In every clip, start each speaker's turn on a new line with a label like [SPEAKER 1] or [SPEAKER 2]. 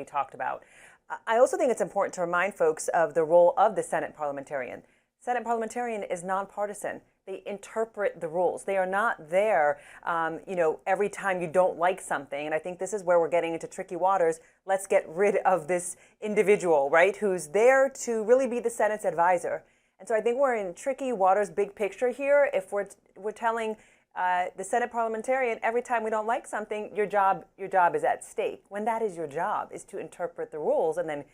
[SPEAKER 1] talked about. I also think it's important to remind folks of the role of the Senate parliamentarian. Senate parliamentarian is nonpartisan. They interpret the rules. They are not there, every time you don't like something. And I think this is where we're getting into tricky waters. Let's get rid of this individual, right, who's there to really be the Senate's advisor. And so I think we're in tricky waters, big picture here. If we're telling the Senate parliamentarian every time we don't like something, your job is at stake. When that is your job, is to interpret the rules and then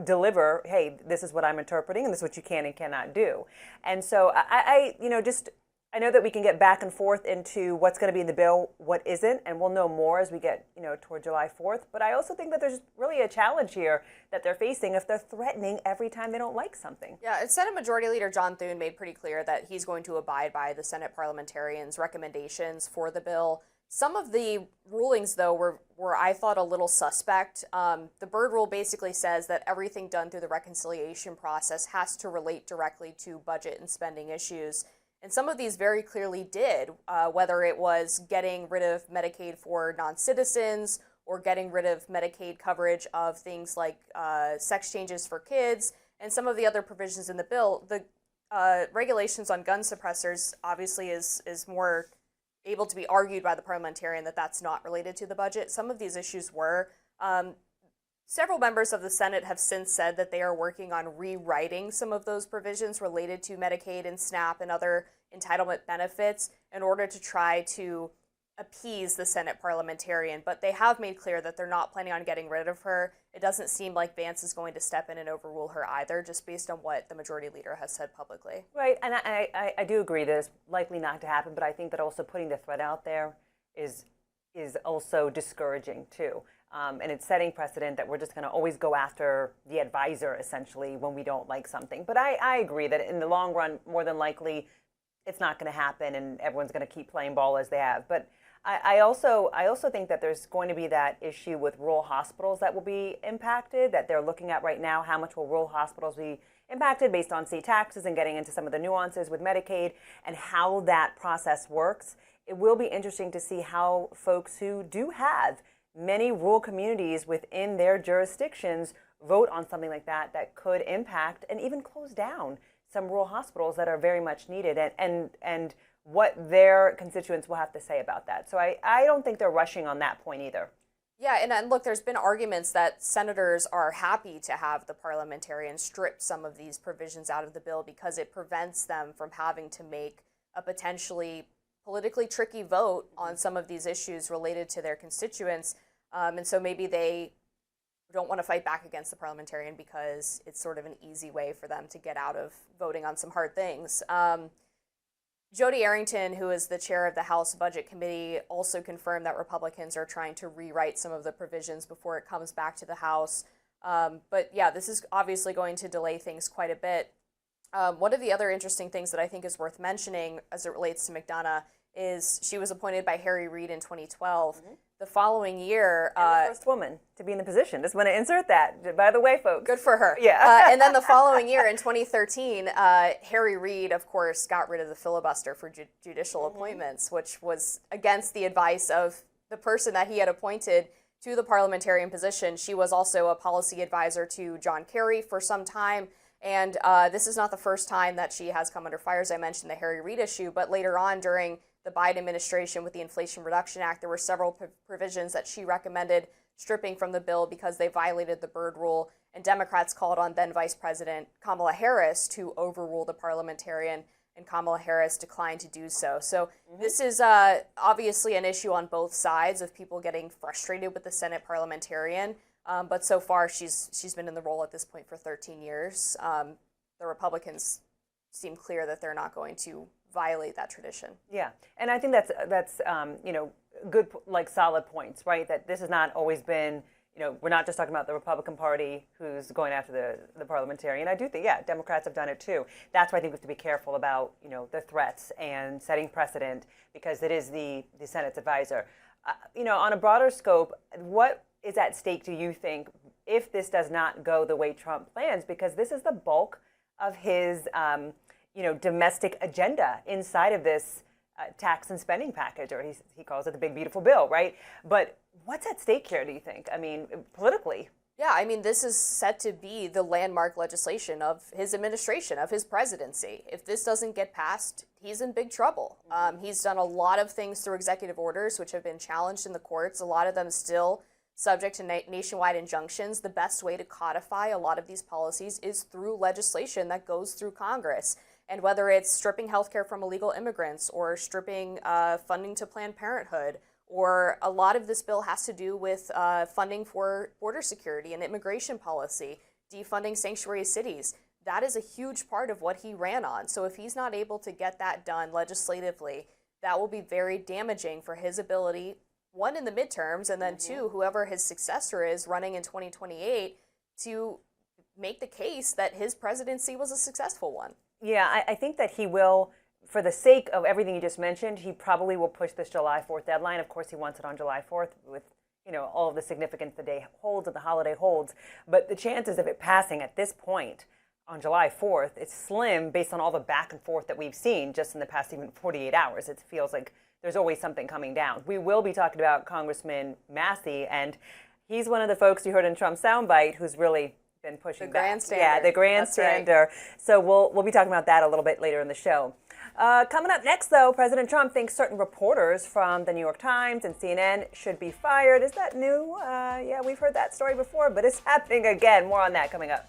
[SPEAKER 1] deliver. Hey, this is what I'm interpreting, and this is what you can and cannot do. And so I know that we can get back and forth into what's going to be in the bill, what isn't, and we'll know more as we get toward July 4th. But I also think that there's really a challenge here that they're facing if they're threatening every time they don't like something.
[SPEAKER 2] Yeah, Senate Majority Leader John Thune made pretty clear that he's going to abide by the Senate parliamentarians' recommendations for the bill. Some of the rulings, though, were I thought, a little suspect. The Byrd rule basically says that everything done through the reconciliation process has to relate directly to budget and spending issues. And some of these very clearly did, whether it was getting rid of Medicaid for non-citizens or getting rid of Medicaid coverage of things like sex changes for kids, and some of the other provisions in the bill. The regulations on gun suppressors obviously is more able to be argued by the parliamentarian that that's not related to the budget. Some of these issues were. Several members of the Senate have since said that they are working on rewriting some of those provisions related to Medicaid and SNAP and other entitlement benefits in order to try to appease the Senate parliamentarian. But they have made clear that they're not planning on getting rid of her. It doesn't seem like Vance is going to step in and overrule her either, just based on what the majority leader has said publicly.
[SPEAKER 1] Right, and I do agree that it's likely not to happen, but I think that also putting the threat out there is also discouraging too. And it's setting precedent that we're just going to always go after the advisor, essentially, when we don't like something. But I agree that in the long run, more than likely, it's not going to happen and everyone's going to keep playing ball as they have. But I also think that there's going to be that issue with rural hospitals that will be impacted, that they're looking at right now. How much will rural hospitals be impacted based on state taxes, and getting into some of the nuances with Medicaid and how that process works. It will be interesting to see how folks who do have many rural communities within their jurisdictions vote on something like that could impact and even close down some rural hospitals that are very much needed, and what their constituents will have to say about that. So I don't think they're rushing on that point either.
[SPEAKER 2] Yeah, and look, there's been arguments that senators are happy to have the parliamentarians strip some of these provisions out of the bill because it prevents them from having to make a potentially politically tricky vote on some of these issues related to their constituents. And so maybe they don't want to fight back against the parliamentarian because it's sort of an easy way for them to get out of voting on some hard things. Jody Arrington, who is the chair of the House Budget Committee, also confirmed that Republicans are trying to rewrite some of the provisions before it comes back to the House. But yeah, this is obviously going to delay things quite a bit. One of the other interesting things that I think is worth mentioning as it relates to McDonough is she was appointed by Harry Reid in 2012. Mm-hmm. The following year...
[SPEAKER 1] and the first woman to be in the position. Just want to insert that, by the way, folks.
[SPEAKER 2] Good for her.
[SPEAKER 1] Yeah.
[SPEAKER 2] And then the following year, in 2013, Harry Reid, of course, got rid of the filibuster for judicial appointments, which was against the advice of the person that he had appointed to the parliamentarian position. She was also a policy advisor to John Kerry for some time. And this is not the first time that she has come under fire. As I mentioned, the Harry Reid issue, but later on during the Biden administration with the Inflation Reduction Act, there were several provisions that she recommended stripping from the bill because they violated the Byrd rule, and Democrats called on then Vice President Kamala Harris to overrule the parliamentarian, and Kamala Harris declined to do so. So this is obviously an issue on both sides of people getting frustrated with the Senate parliamentarian, but so far she's been in the role at this point for 13 years. The Republicans seem clear that they're not going to violate that tradition.
[SPEAKER 1] Yeah, and I think that's good, like, solid points, right? That this has not always been, we're not just talking about the Republican Party who's going after the parliamentarian. I do think, yeah, Democrats have done it too. That's why I think we have to be careful about, the threats and setting precedent, because it is the Senate's advisor. On a broader scope, what is at stake, do you think, if this does not go the way Trump plans? Because this is the bulk of his domestic agenda inside of this tax and spending package, or he calls it the big beautiful bill, right? But what's at stake here, do you think? I mean, politically?
[SPEAKER 2] I mean, this is set to be the landmark legislation of his administration, of his presidency. If this doesn't get passed, he's in big trouble. He's done a lot of things through executive orders, which have been challenged in the courts, a lot of them still subject to nationwide injunctions. The best way to codify a lot of these policies is through legislation that goes through Congress. And whether it's stripping healthcare from illegal immigrants or stripping funding to Planned Parenthood, or a lot of this bill has to do with funding for border security and immigration policy, defunding sanctuary cities. That is a huge part of what he ran on. So if he's not able to get that done legislatively, that will be very damaging for his ability, one, in the midterms, and then two, whoever his successor is running in 2028, to make the case that his presidency was a successful one.
[SPEAKER 1] Yeah, I think that he will, for the sake of everything you just mentioned, he probably will push this July 4th deadline. Of course, he wants it on July 4th with, all of the significance the day holds and the holiday holds. But the chances of it passing at this point on July 4th, it's slim based on all the back and forth that we've seen just in the past even 48 hours. It feels like there's always something coming down. We will be talking about Congressman Massey, and he's one of the folks you heard in Trump's soundbite who's really been pushing
[SPEAKER 2] the
[SPEAKER 1] back.
[SPEAKER 2] grandstander.
[SPEAKER 1] Yeah, the grandstander. Right. So we'll be talking about that a little bit later in the show. Coming up next, though, President Trump thinks certain reporters from the New York Times and CNN should be fired. Is that new? Yeah, we've heard that story before, but it's happening again. More on that coming up.